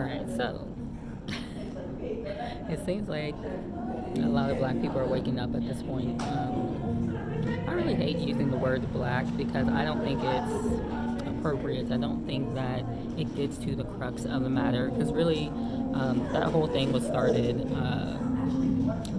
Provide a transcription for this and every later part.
Alright, so it seems like a lot of black people are waking up at this point. I really hate using the word black because I don't think it's appropriate. I don't think that it gets to the crux of the matter because really that whole thing was started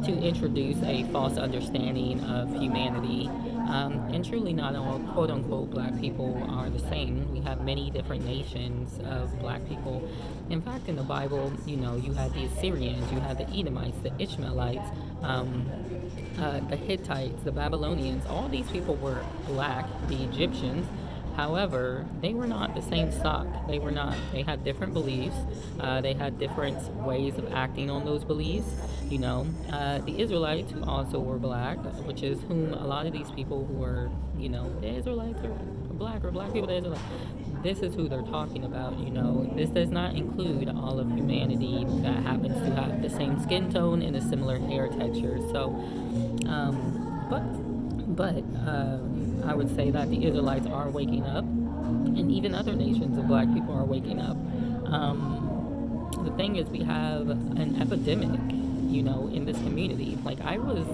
to introduce a false understanding of humanity. And truly, not all quote unquote black people are the same. We have many different nations of black people. In fact, in the Bible, you had the Assyrians, you had the Edomites, the Ishmaelites, the Hittites, the Babylonians. All these people were black, the Egyptians. However, they were not the same stock. They were not. They had different beliefs. They had different ways of acting on those beliefs. The Israelites who also were black, which is whom a lot of these people who were, the Israelites are black or black people, the Israelites. This is who they're talking about. This does not include all of humanity that happens to have the same skin tone and a similar hair texture. So, but I would say that the Israelites are waking up, and even other nations of black people are waking up. The thing is, we have an epidemic, in this community. Like, I was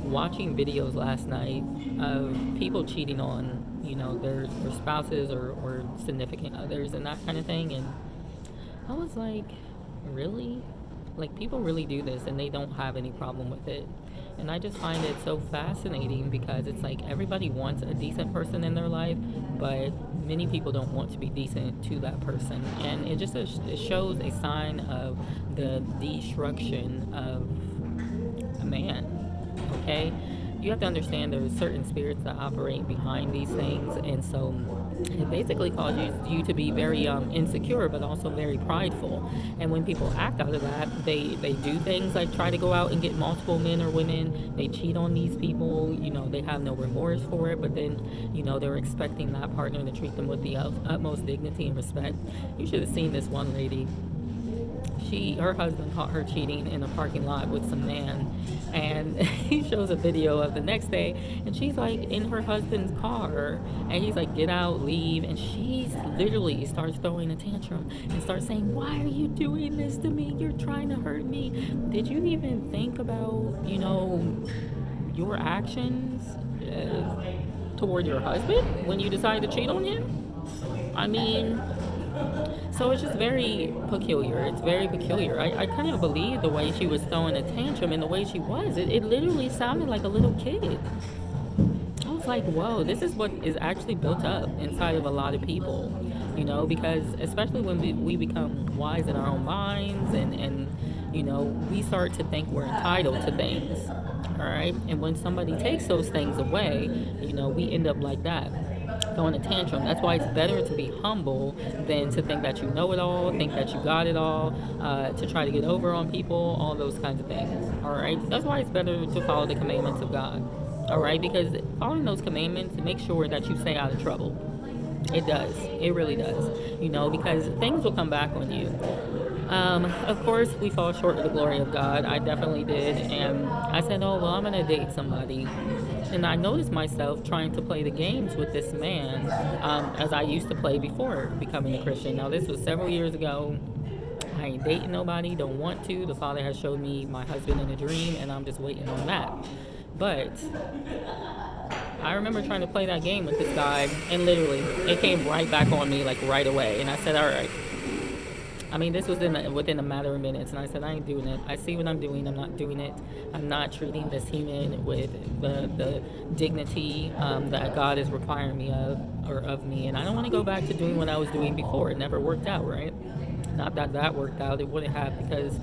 watching videos last night of people cheating on, their spouses or significant others and that kind of thing. And I was like, really? Like, people really do this and they don't have any problem with it. And I just find it so fascinating because it's like everybody wants a decent person in their life, but many people don't want to be decent to that person. And it shows a sign of the destruction of a man, okay? You have to understand there's certain spirits that operate behind these things, and so it basically causes you to be very insecure, but also very prideful. And when people act out of that, they do things like try to go out and get multiple men or women. They cheat on these people. They have no remorse for it, but then they're expecting that partner to treat them with the utmost dignity and respect. You should have seen this one lady. Her husband caught her cheating in a parking lot with some man, and he shows a video of the next day, and she's like in her husband's car, and he's like, get out, leave, and she literally starts throwing a tantrum and starts saying, why are you doing this to me? You're trying to hurt me. Did you even think about your actions toward your husband when you decided to cheat on him? I mean, so it's just very peculiar. It's very peculiar. I couldn't believe the way she was throwing a tantrum and the way she was. It literally sounded like a little kid. I was like, whoa, this is what is actually built up inside of a lot of people, because especially when we become wise in our own minds and we start to think we're entitled to things, all right? And when somebody takes those things away, we end up like that, throwing a tantrum. That's why it's better to be humble than to think that you know it all, think that you got it all, to try to get over on people, all those kinds of things. All right, that's why it's better to follow the commandments of God. All right, because following those commandments makes sure that you stay out of trouble. It does. It really does. Because things will come back on you. Of course, we fall short of the glory of God. I definitely did. And I said, oh, well, I'm going to date somebody. And I noticed myself trying to play the games with this man as I used to play before becoming a Christian. Now, this was several years ago. I ain't dating nobody, don't want to. The Father has showed me my husband in a dream, and I'm just waiting on that. But I remember trying to play that game with this guy, and literally, it came right back on me, like right away. And I said, all right. I mean, this was within a matter of minutes, and I said, I ain't doing it. I see what I'm doing. I'm not doing it. I'm not treating this human with the dignity that God is requiring me of me. And I don't want to go back to doing what I was doing before. It never worked out, right? Not that that worked out. It wouldn't have, because,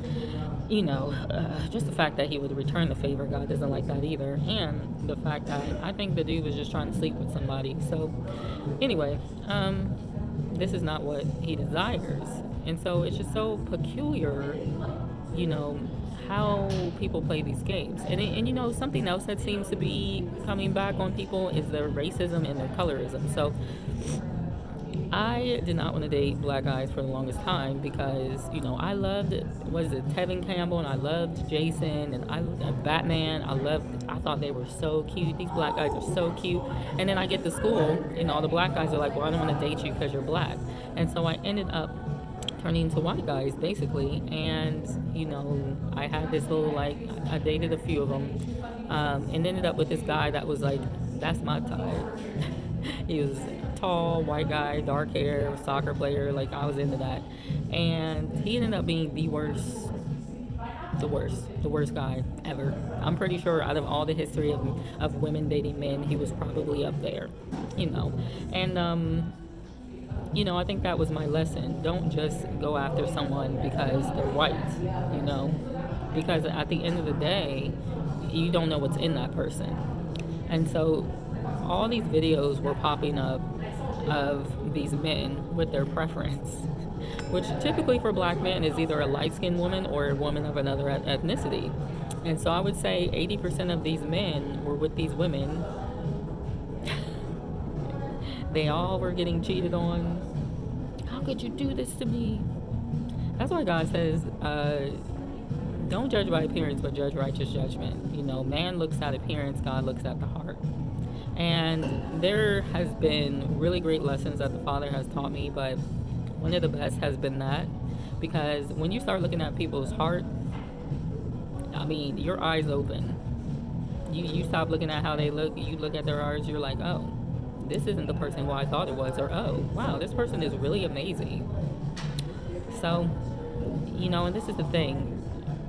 just the fact that he would return the favor, God doesn't like that either. And the fact that I think the dude was just trying to sleep with somebody. So, anyway, this is not what he desires. And so it's just so peculiar, how people play these games. And something else that seems to be coming back on people is their racism and their colorism. So I did not want to date black guys for the longest time because, I loved, Tevin Campbell, and I loved Jason, and Batman. I thought they were so cute. These black guys are so cute. And then I get to school, and all the black guys are like, well, I don't want to date you because you're black. And so I ended up turning into white guys basically. And I had this little, like, I dated a few of them, and ended up with this guy that was like, that's my type. He was tall, white guy, dark hair, soccer player. Like, I was into that, and he ended up being the worst guy ever. I'm pretty sure out of all the history of women dating men, he was probably up there, and I think that was my lesson. Don't just go after someone because they're white, because at the end of the day, you don't know what's in that person. And so all these videos were popping up of these men with their preference, which typically for black men is either a light-skinned woman or a woman of another ethnicity. And so I would say 80% of these men were with these women. They all were getting cheated on. How could you do this to me? That's why God says, don't judge by appearance, but judge righteous judgment. Man looks at appearance, God looks at the heart. And there has been really great lessons that the Father has taught me, but one of the best has been that, because when you start looking at people's heart, your eyes open. You stop looking at how they look, you look at their eyes, you're like, oh, this isn't the person who I thought it was, or oh, wow, this person is really amazing. So, and this is the thing.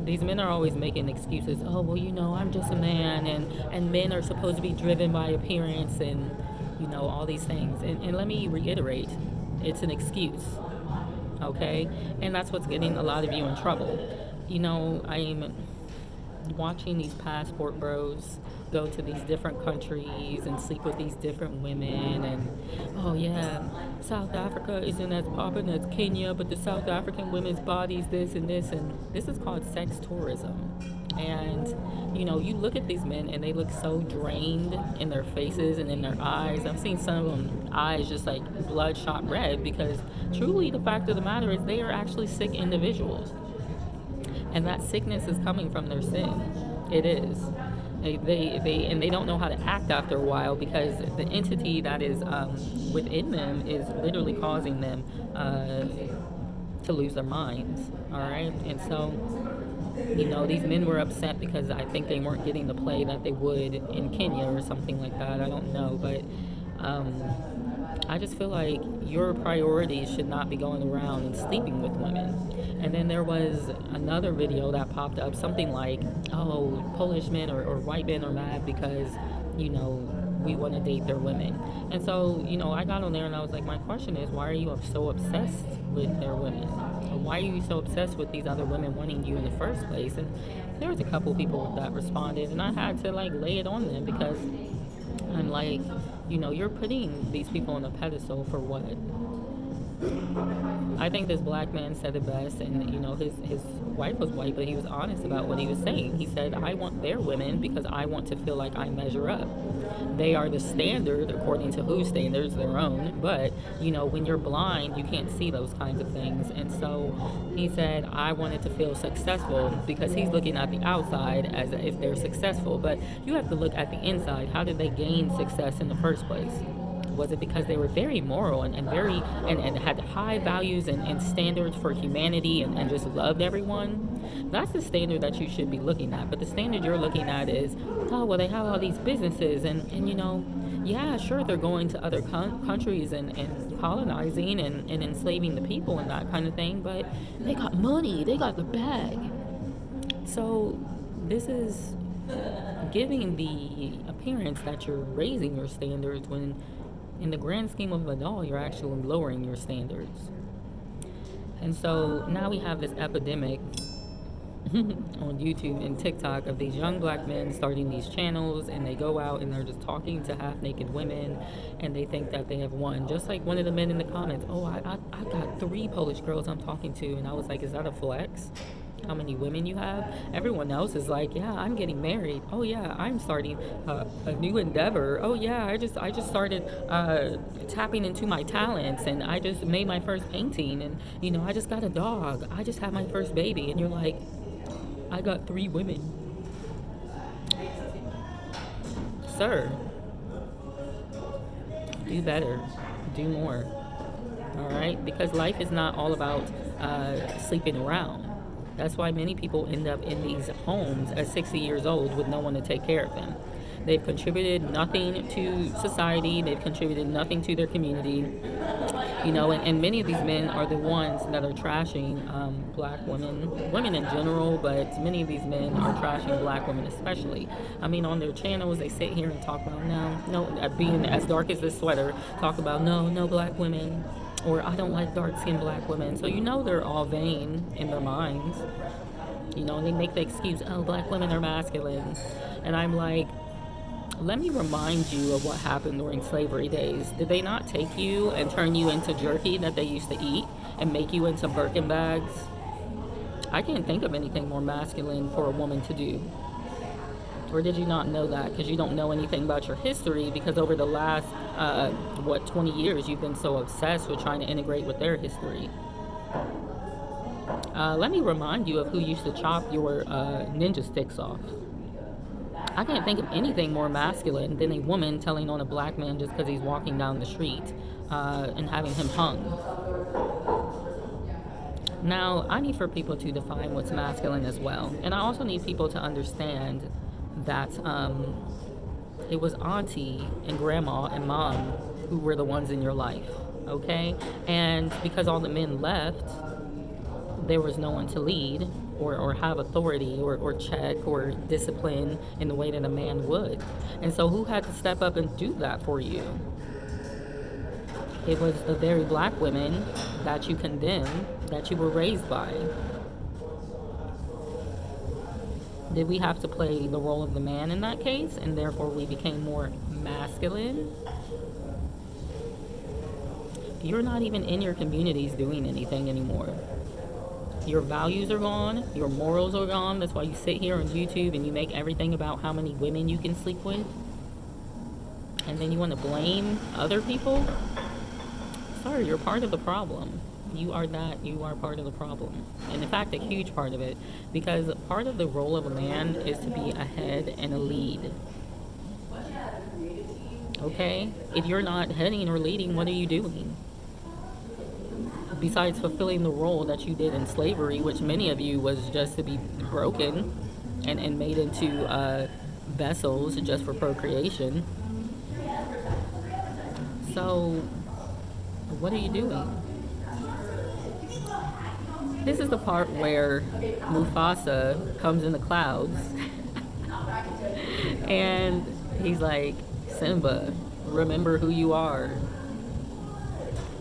These men are always making excuses. Oh, well, I'm just a man, and men are supposed to be driven by appearance, and, all these things. And let me reiterate, it's an excuse, okay? And that's what's getting a lot of you in trouble. I'm watching these passport bros go to these different countries and sleep with these different women, and oh yeah, South Africa isn't as poppin' as Kenya, but the South African women's bodies this and this, and this is called sex tourism. And you look at these men and they look so drained in their faces and in their eyes. I've seen some of them eyes just like bloodshot red, because truly the fact of the matter is they are actually sick individuals. And that sickness is coming from their sin. It is. They don't know how to act after a while, because the entity that is within them is literally causing them to lose their minds. All right, and so these men were upset because I think they weren't getting the play that they would in Kenya or something like that. I don't know, but I just feel like your priorities should not be going around and sleeping with women. And then there was another video that popped up, something like, oh, Polish men or white men are mad because, we want to date their women. And so, I got on there and I was like, my question is, why are you so obsessed with their women? Why are you so obsessed with these other women wanting you in the first place? And there was a couple people that responded, and I had to lay it on them, because I'm like, you're putting these people on a pedestal for what? I think this black man said it best, and his wife was white, but he was honest about what he was saying. He said, I want their women because I want to feel like I measure up. They are the standard, according to whose standards, their own, but when you're blind, you can't see those kinds of things. And so he said, I wanted to feel successful, because he's looking at the outside as if they're successful, but you have to look at the inside. How did they gain success in the first place? Was it because they were very moral and had high values and standards for humanity and just loved everyone? That's the standard that you should be looking at. But the standard you're looking at is, oh, well, they have all these businesses and yeah, sure, they're going to other countries and colonizing and enslaving the people and that kind of thing, but they got money, they got the bag. So this is giving the appearance that you're raising your standards, when in the grand scheme of it all, you're actually lowering your standards. And so now we have this epidemic on YouTube and TikTok of these young black men starting these channels, and they go out and they're just talking to half-naked women, and they think that they have won. Just like one of the men in the comments, oh, I got 3 Polish girls I'm talking to, and I was like, is that a flex? How many women you have? Everyone else is like, yeah, I'm getting married. Oh yeah, I'm starting a new endeavor. Oh yeah, I just started tapping into my talents, and I just made my first painting, and I just got a dog. I just had my first baby. And you're like, I got 3 women. Sir, do better, do more. All right, because life is not all about sleeping around. That's why many people end up in these homes at 60 years old with no one to take care of them. They've contributed nothing to society. They've contributed nothing to their community. And many of these men are the ones that are trashing black women in general, but many of these men are trashing black women especially. On their channels, they sit here and talk about being as dark as this sweater, talk about no black women, or I don't like dark-skinned black women. So they're all vain in their minds. And they make the excuse, oh, black women are masculine. And I'm like, let me remind you of what happened during slavery days. Did they not take you and turn you into jerky that they used to eat and make you into Birkin bags? I can't think of anything more masculine for a woman to do. Or did you not know that? Because you don't know anything about your history, because over the last, 20 years, you've been so obsessed with trying to integrate with their history. Let me remind you of who used to chop your ninja sticks off. I can't think of anything more masculine than a woman telling on a black man just because he's walking down the street and having him hung. Now, I need for people to define what's masculine as well. And I also need people to understand that it was auntie and grandma and mom who were the ones in your life, okay? And because all the men left, there was no one to lead or have authority or check or discipline in the way that a man would. And so who had to step up and do that for you? It was the very black women that you condemn, that you were raised by. Did we have to play the role of the man in that case, and therefore we became more masculine? You're not even in your communities doing anything anymore. Your values are gone. Your morals are gone. That's why you sit here on YouTube and you make everything about how many women you can sleep with. And then you want to blame other people? Sorry, you're part of the problem. You are part of the problem. And in fact, a huge part of it. Because part of the role of a man is to be a head and a lead. Okay? If you're not heading or leading, what are you doing? Besides fulfilling the role that you did in slavery, which many of you was just to be broken and made into vessels just for procreation. So, what are you doing? This is the part where Mufasa comes in the clouds and he's like, Simba, remember who you are.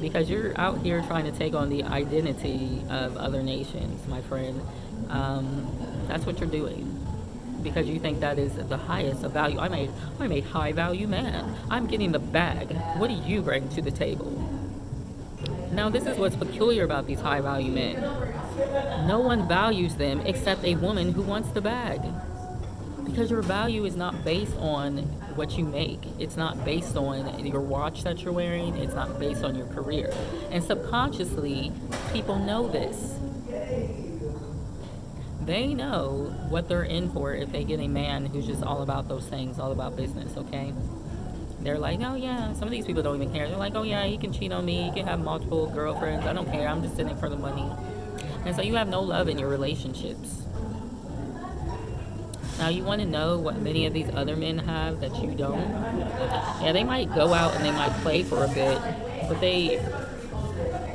Because you're out here trying to take on the identity of other nations, my friend. That's what you're doing. Because you think that is the highest of value. I'm a high value man. I'm getting the bag. What do you bring to the table? Now, this is what's peculiar about these high value men. No one values them except a woman who wants the bag. Because your value is not based on what you make. It's not based on your watch that you're wearing. It's not based on your career. And subconsciously, people know this. They know what they're in for if they get a man who's just all about those things, all about business, okay? They're like, oh yeah, some of these people don't even care. They're like, oh yeah, he can cheat on me. He can have multiple girlfriends. I don't care. I'm just sitting for the money. And so you have no love in your relationships. Now, you want to know what many of these other men have that you don't? Yeah, they might go out and they might play for a bit, but they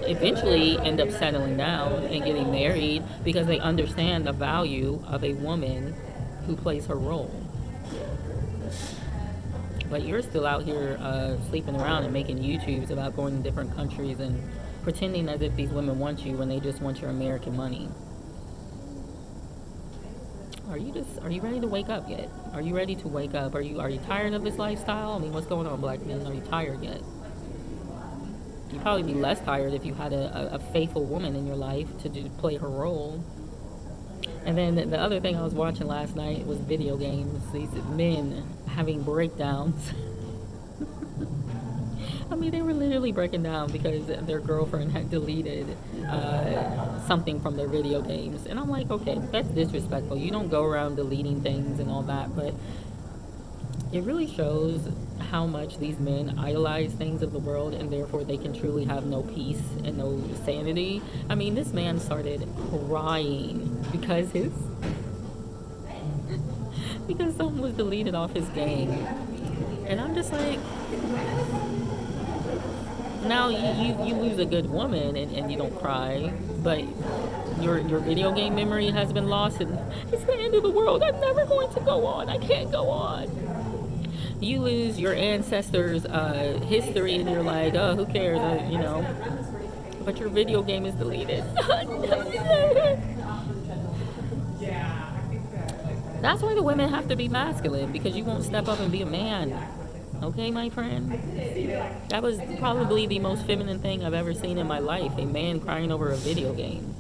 eventually end up settling down and getting married because they understand the value of a woman who plays her role. But you're still out here sleeping around and making YouTubes about going to different countries and pretending as if these women want you when they just want your American money. Are you ready to wake up yet? Are you ready to wake up? Are you tired of this lifestyle? I mean, what's going on, black men? Are you tired yet? You'd probably be less tired if you had a faithful woman in your life to play her role. And then the other thing I was watching last night was video games. These men having breakdowns. I mean, they were literally breaking down because their girlfriend had deleted something from their video games. And I'm like, okay, that's disrespectful. You don't go around deleting things and all that. But It really shows how much these men idolize things of the world, and therefore they can truly have no peace and no sanity. I mean, this man started crying because something was deleted off his game. And I'm just like, now you lose a good woman and you don't cry, but your video game memory has been lost, and it's the end of the world. I'm never going to go on. I can't go on. You lose your ancestors' history, and you're like, oh, who cares, But your video game is deleted. That's why the women have to be masculine, because you won't step up and be a man. Okay, my friend? That was probably the most feminine thing I've ever seen in my life. A man crying over a video game.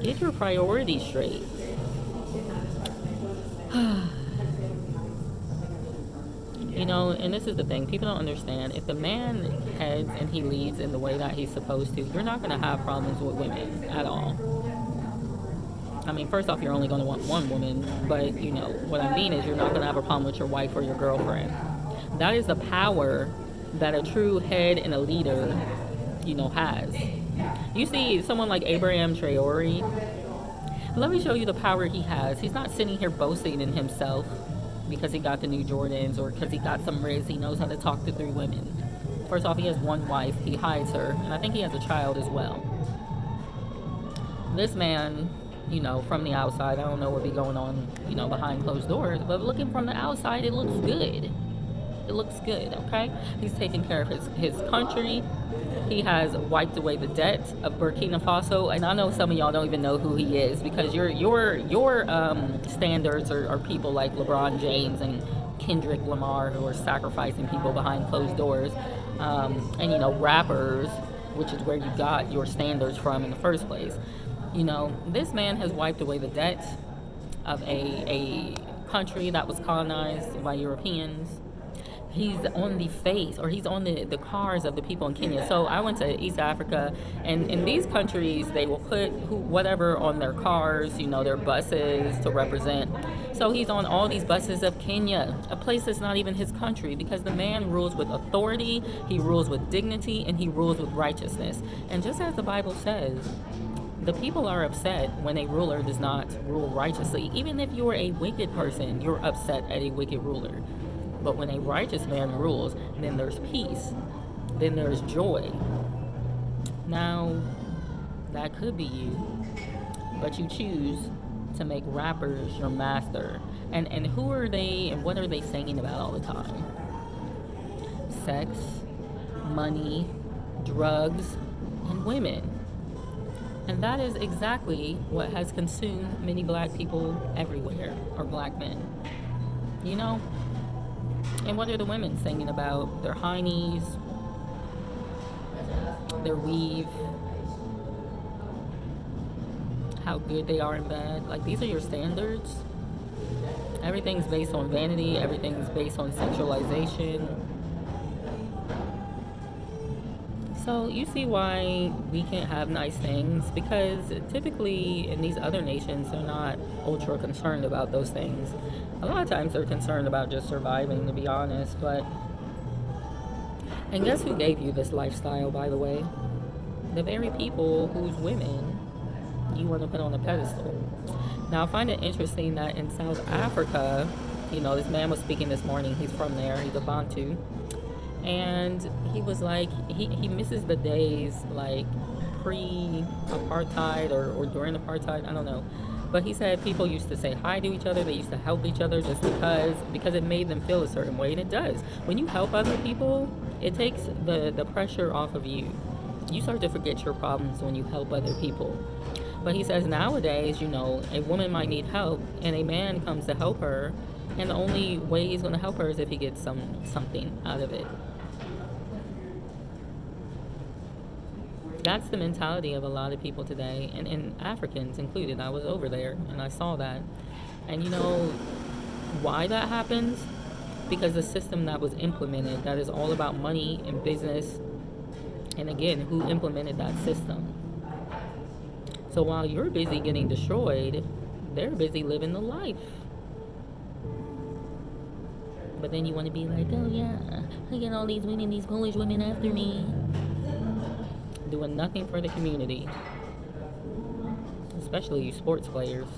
Get your priorities straight. And this is the thing. People don't understand. If the man heads and he leads in the way that he's supposed to, you're not going to have problems with women at all. I mean, first off, you're only going to want one woman, but, what I mean is you're not going to have a problem with your wife or your girlfriend. That is the power that a true head and a leader, has. You see someone like Abraham Traore, let me show you the power he has. He's not sitting here boasting in himself because he got the new Jordans or because he got some Riz. He knows how to talk to 3 women. First off, he has one wife. He hides her. And I think he has a child as well. This man, from the outside, I don't know what be going on, behind closed doors. But looking from the outside, it looks good. It looks good, okay? He's taking care of his country. He has wiped away the debt of Burkina Faso, and I know some of y'all don't even know who he is because your standards are people like LeBron James and Kendrick Lamar who are sacrificing people behind closed doors, and rappers, which is where you got your standards from in the first place. This man has wiped away the debt of a country that was colonized by Europeans. He's on the face, or he's on the cars of the people in Kenya. So I went to East Africa, and in these countries, they will put whatever on their cars, their buses to represent. So he's on all these buses of Kenya, a place that's not even his country, because the man rules with authority, he rules with dignity, and he rules with righteousness. And just as the Bible says, the people are upset when a ruler does not rule righteously. Even if you are a wicked person, you're upset at a wicked ruler. But when a righteous man rules, then there's peace. Then there's joy. Now, that could be you. But you choose to make rappers your master. And who are they and what are they singing about all the time? Sex, money, drugs, and women. And that is exactly what has consumed many black people everywhere, or black men. And what are the women singing about? Their heinies, their weave, how good they are in bed. Like, these are your standards. Everything's based on vanity. Everything's based on sexualization. So you see why we can't have nice things, because typically in these other nations, they're not ultra concerned about those things. A lot of times they're concerned about just surviving, to be honest. And guess who gave you this lifestyle, by the way? The very people whose women you want to put on a pedestal. Now, I find it interesting that in South Africa, this man was speaking this morning. He's from there. He's a Bantu. And he was like, he misses the days like pre-apartheid or during apartheid. I don't know. But he said people used to say hi to each other. They used to help each other just because it made them feel a certain way. And it does. When you help other people, it takes the pressure off of you. You start to forget your problems when you help other people. But he says nowadays, a woman might need help and a man comes to help her. And the only way he's going to help her is if he gets something out of it. That's the mentality of a lot of people today, and Africans included. I was over there, and I saw that. And why that happens? Because the system that was implemented, that is all about money and business, and again, who implemented that system? So while you're busy getting destroyed, they're busy living the life. But then you want to be like, oh yeah, I get all these women, these Polish women after me, doing nothing for the community, especially you sports players.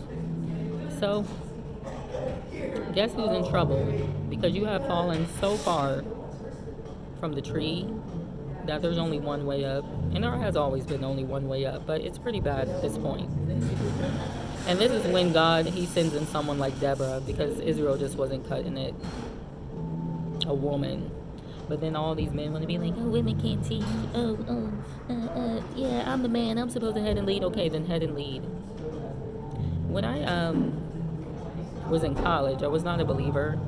So, guess who's in trouble? Because you have fallen so far from the tree that there's only one way up. And there has always been only one way up, but it's pretty bad at this point. And this is when God, he sends in someone like Deborah, because Israel just wasn't cutting it. A woman. But then all these men want to be like, oh, women can't teach. Yeah, I'm the man. I'm supposed to head and lead. Okay, then head and lead. When I was in college, I was not a believer.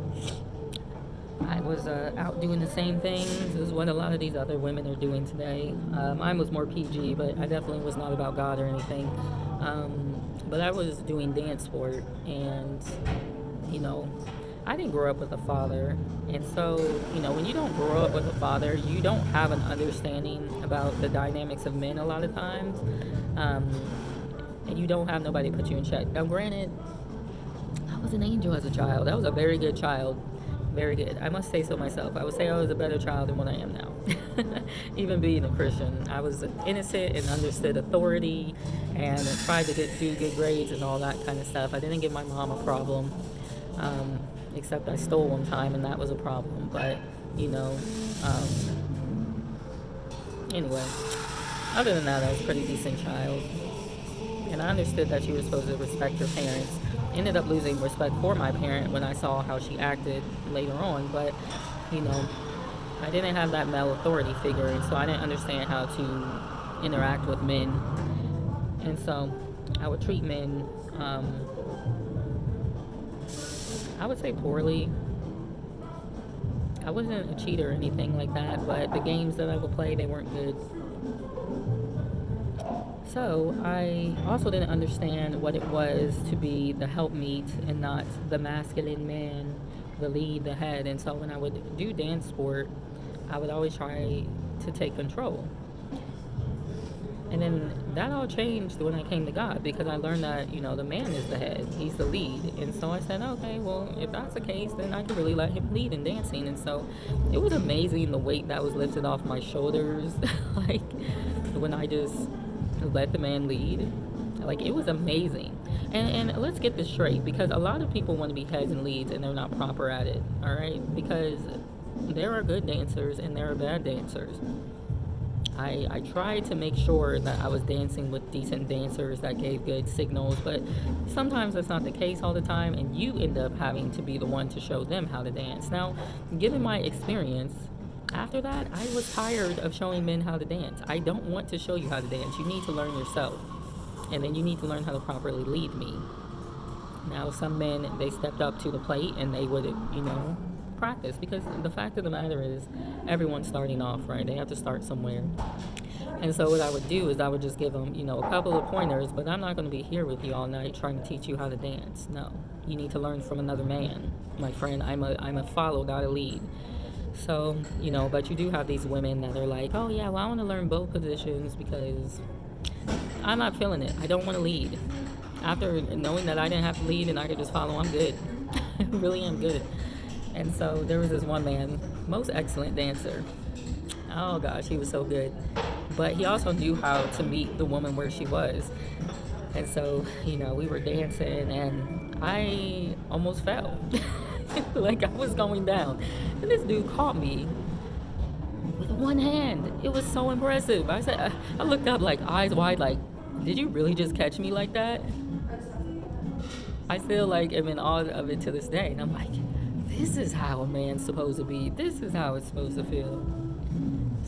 I was out doing the same things as what a lot of these other women are doing today. Mine was more PG, but I definitely was not about God or anything. But I was doing dance sport, and, you know, I didn't grow up with a father. And so, you know, when you don't grow up with a father, you don't have an understanding about the dynamics of men a lot of times. And you don't have nobody to put you in check. Now, granted, I was an angel as a child. I was a very good child. Very good. I must say so myself. I would say I was a better child than what I am now. Even being a Christian, I was innocent and understood authority and tried to do good grades and all that kind of stuff. I didn't give my mom a problem, except I stole one time and that was a problem. But, you know, anyway, other than that, I was a pretty decent child. And I understood that you were supposed to respect your parents. Ended up losing respect for my parent when I saw how she acted later on, but, you know, I didn't have that male authority figure, and so I didn't understand how to interact with men. And so I would treat men, I would say poorly. I wasn't a cheater or anything like that, but the games that I would play, they weren't good. So I also didn't understand what it was to be the helpmeet and not the masculine man, the lead, the head. And so when I would do dance sport, I would always try to take control. And then that all changed when I came to God, because I learned that, you know, the man is the head, he's the lead. And so I said, okay, well, if that's the case, then I can really let him lead in dancing. And so it was amazing the weight that was lifted off my shoulders, like when I just let the man lead. Like, it was amazing. And let's get this straight, because a lot of people want to be heads and leads and they're not proper at it. All right, because there are good dancers and there are bad dancers. I tried to make sure that I was dancing with decent dancers that gave good signals, but sometimes that's not the case all the time, and you end up having to be the one to show them how to dance. Now, given my experience, after that, I was tired of showing men how to dance. I don't want to show you how to dance. You need to learn yourself. And then you need to learn how to properly lead me. Now, some men, they stepped up to the plate and they would, you know, practice. Because the fact of the matter is, everyone's starting off, right? They have to start somewhere. And so what I would do is I would just give them, you know, a couple of pointers, but I'm not going to be here with you all night trying to teach you how to dance. No. You need to learn from another man. My friend, I'm a follow, not a lead. So, you know, but you do have these women that are like, oh yeah, well, I want to learn both positions because I'm not feeling it. I don't want to lead. After knowing that I didn't have to lead and I could just follow, I'm good. I really am good. And so there was this one man, most excellent dancer. Oh gosh, he was so good. But he also knew how to meet the woman where she was. And so, you know, we were dancing and I almost fell. Like, I was going down. And this dude caught me with one hand. It was so impressive. I looked up, like, eyes wide, like, did you really just catch me like that? I still, like, am in awe of it to this day. And I'm like, this is how a man's supposed to be. This is how it's supposed to feel.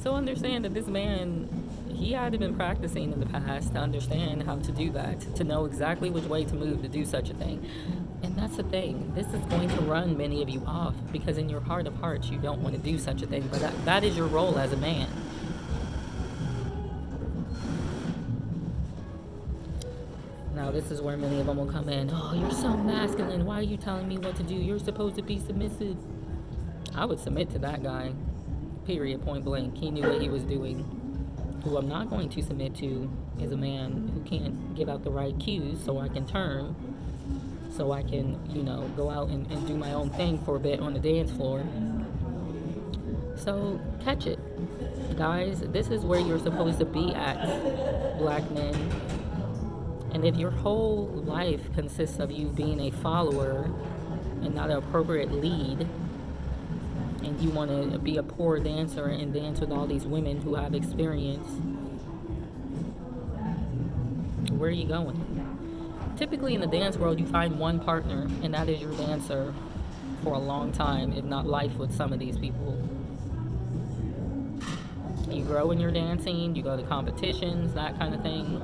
So understand that this man, he had been practicing in the past to understand how to do that, to know exactly which way to move to do such a thing. And that's the thing. This is going to run many of you off, because in your heart of hearts, you don't want to do such a thing. But that is your role as a man. Now, this is where many of them will come in. Oh, you're so masculine. Why are you telling me what to do? You're supposed to be submissive. I would submit to that guy. Period. Point blank. He knew what he was doing. Who I'm not going to submit to is a man who can't give out the right cues so I can turn, so I can, go out and do my own thing for a bit on the dance floor. So catch it. Guys, this is where you're supposed to be at, black men. And if your whole life consists of you being a follower and not an appropriate lead, and you want to be a poor dancer and dance with all these women who have experience, where are you going? Typically in the dance world, you find one partner, and that is your dancer for a long time, if not life, with some of these people. You grow in your dancing, you go to competitions, that kind of thing.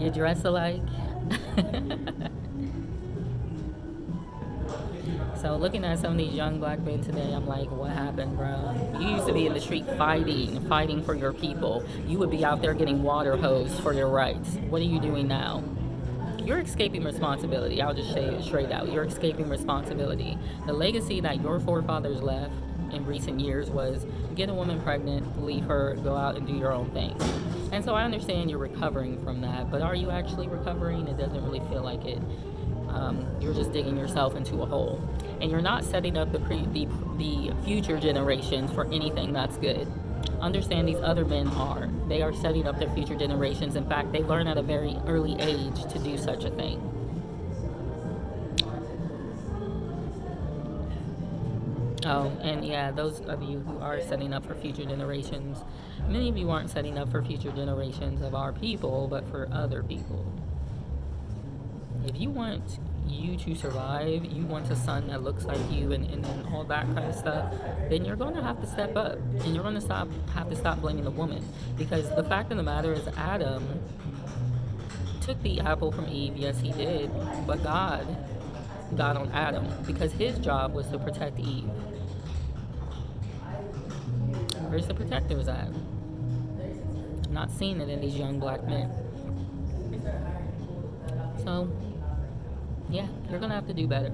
You dress alike. So looking at some of these young black men today, I'm like, what happened, bro? You used to be in the street fighting for your people. You would be out there getting water hosed for your rights. What are you doing now? You're escaping responsibility. I'll just say it straight out. You're escaping responsibility. The legacy that your forefathers left in recent years was get a woman pregnant, leave her, go out and do your own thing. And so I understand you're recovering from that, but are you actually recovering? It doesn't really feel like it. You're just digging yourself into a hole, and you're not setting up the future generations for anything that's good. Understand these other men are. They are setting up their future generations. In fact, they learn at a very early age to do such a thing. Oh, and yeah, those of you who are setting up for future generations, many of you aren't setting up for future generations of our people, but for other people. If you want you to survive, you want a son that looks like you and all that kind of stuff, then you're going to have to step up, and you're going to have to stop blaming the woman. Because the fact of the matter is, Adam took the apple from Eve. Yes, he did. But God got on Adam because his job was to protect Eve. Where's the protectors at? I'm not seeing it in these young black men. So, yeah, you're going to have to do better.